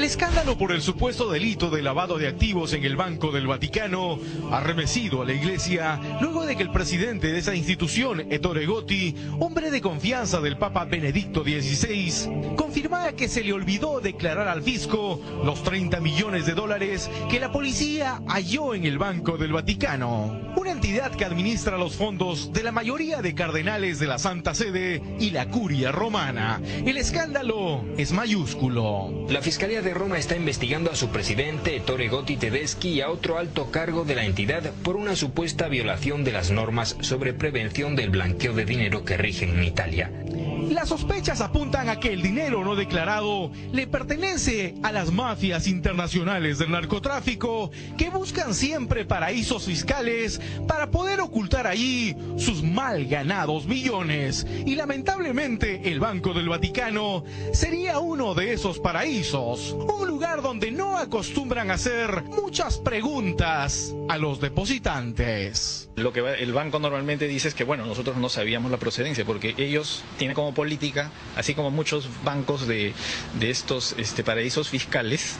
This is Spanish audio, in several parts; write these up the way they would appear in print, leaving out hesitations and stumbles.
escándalo por el supuesto delito de lavado de activos en el Banco del Vaticano ha remecido a la Iglesia luego de que el presidente de esa institución, Ettore Gotti, hombre de confianza del Papa Benedicto XVI, confirmara que se le olvidó declarar al fisco los 30 millones de dólares que la policía halló en el Banco del Vaticano, una entidad que administra los fondos de la mayoría de cardenales de la Santa Sede y la Curia Romana. El escándalo es mayúsculo. La Fiscalía de Roma está investigando a su presidente, Ettore Gotti Tedeschi, y a otro alto cargo de la entidad por una supuesta violación de las normas sobre prevención del blanqueo de dinero que rigen en Italia. Las sospechas apuntan a que el dinero no declarado le pertenece a las mafias internacionales del narcotráfico que buscan siempre paraísos fiscales para poder ocultar allí sus mal ganados millones. Y lamentablemente el Banco del Vaticano sería uno de esos paraísos, un lugar donde no acostumbran a hacer muchas preguntas a los depositantes. Lo que el banco normalmente dice es que, bueno, nosotros no sabíamos la procedencia porque ellos tienen como política, así como muchos bancos de estos paraísos fiscales,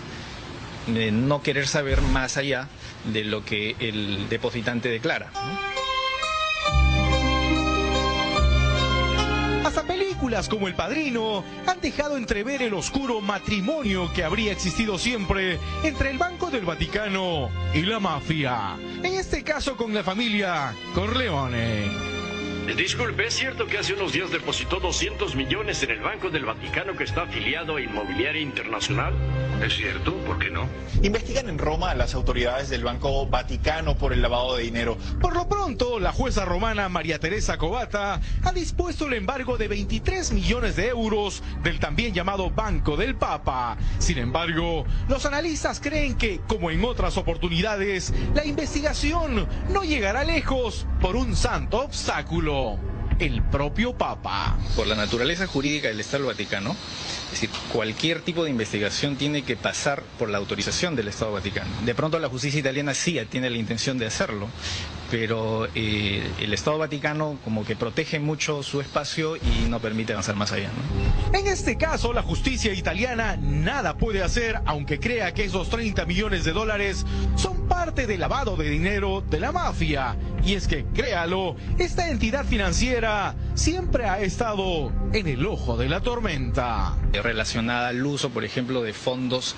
de no querer saber más allá de lo que el depositante declara, ¿no? Hasta películas como El Padrino han dejado entrever el oscuro matrimonio que habría existido siempre entre el Banco del Vaticano y la mafia. En este caso con la familia Corleone. Disculpe, ¿es cierto que hace unos días depositó 200 millones en el Banco del Vaticano que está afiliado a Inmobiliaria Internacional? Es cierto, ¿por qué no? Investigan en Roma a las autoridades del Banco Vaticano por el lavado de dinero. Por lo pronto, la jueza romana María Teresa Covata ha dispuesto el embargo de 23 millones de euros del también llamado Banco del Papa. Sin embargo, los analistas creen que, como en otras oportunidades, la investigación no llegará lejos por un santo obstáculo: el propio Papa. Por la naturaleza jurídica del Estado Vaticano, es decir, cualquier tipo de investigación tiene que pasar por la autorización del Estado Vaticano. De pronto la justicia italiana sí tiene la intención de hacerlo, pero el Estado Vaticano como que protege mucho su espacio y no permite avanzar más allá, ¿no? En este caso, la justicia italiana nada puede hacer, aunque crea que esos 30 millones de dólares son parte del lavado de dinero de la mafia. Y es que, créalo, esta entidad financiera siempre ha estado en el ojo de la tormenta. Relacionada al uso, por ejemplo, de fondos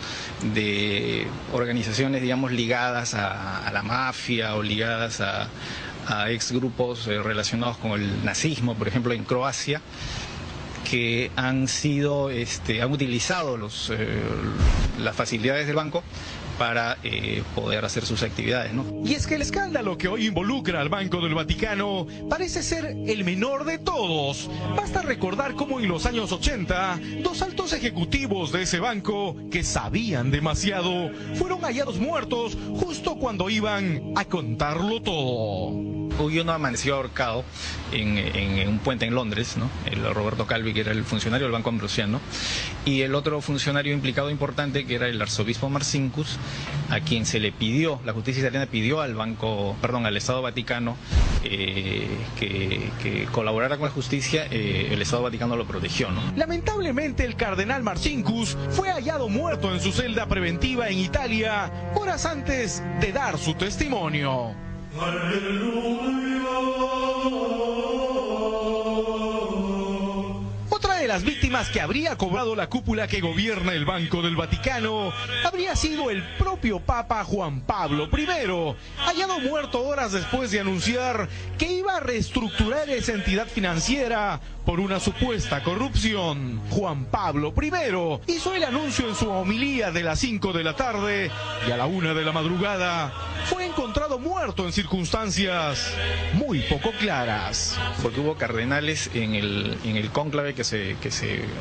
de organizaciones, digamos, ligadas a la mafia o ligadas a ex grupos relacionados con el nazismo, por ejemplo, en Croacia, que han utilizado las facilidades del banco para poder hacer sus actividades, ¿no? Y es que el escándalo que hoy involucra al Banco del Vaticano parece ser el menor de todos. Basta recordar cómo en los años 80, dos altos ejecutivos de ese banco, que sabían demasiado, fueron hallados muertos justo cuando iban a contarlo todo. Hoy uno amaneció ahorcado en un puente en Londres, ¿no? El Roberto Calvi, que era el funcionario del Banco Ambrosiano, y el otro funcionario implicado importante, que era el arzobispo Marcinkus, a quien se le pidió, la justicia italiana pidió al Estado Vaticano que colaborara con la justicia. El Estado Vaticano lo protegió, ¿no? Lamentablemente, el cardenal Marcinkus fue hallado muerto en su celda preventiva en Italia horas antes de dar su testimonio. Otra de las víctimas que habría cobrado la cúpula que gobierna el Banco del Vaticano habría sido el propio Papa Juan Pablo I, hallado muerto horas después de anunciar que iba a reestructurar esa entidad financiera por una supuesta corrupción. Juan Pablo I hizo el anuncio en su homilía de las 5 de la tarde y a la 1 de la madrugada fue encontrado muerto en circunstancias muy poco claras. Porque hubo cardenales en el cónclave que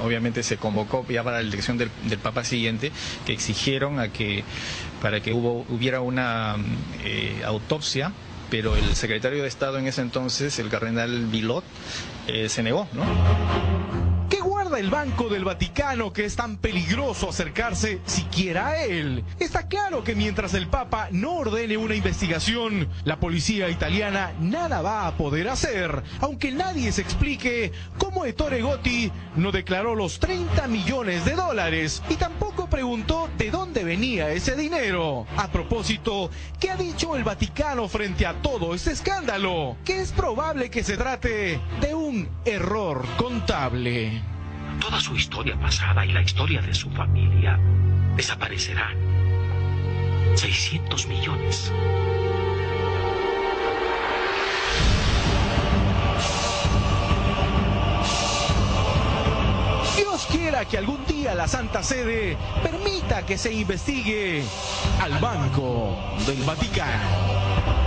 obviamente se convocó ya para la elección del Papa siguiente, que exigieron para que hubiera una autopsia, pero el secretario de Estado en ese entonces, el cardenal Bilot, se negó, ¿no? ¿Qué guarda recuerda el Banco del Vaticano que es tan peligroso acercarse siquiera a él. Está claro que mientras el Papa no ordene una investigación, la policía italiana nada va a poder hacer, aunque nadie se explique cómo Ettore Gotti no declaró los 30 millones de dólares y tampoco preguntó de dónde venía ese dinero. A propósito, ¿qué ha dicho el Vaticano frente a todo este escándalo? Que es probable que se trate de un error contable. Toda su historia pasada y la historia de su familia desaparecerán. 600 millones. Dios quiera que algún día la Santa Sede permita que se investigue al Banco del Vaticano.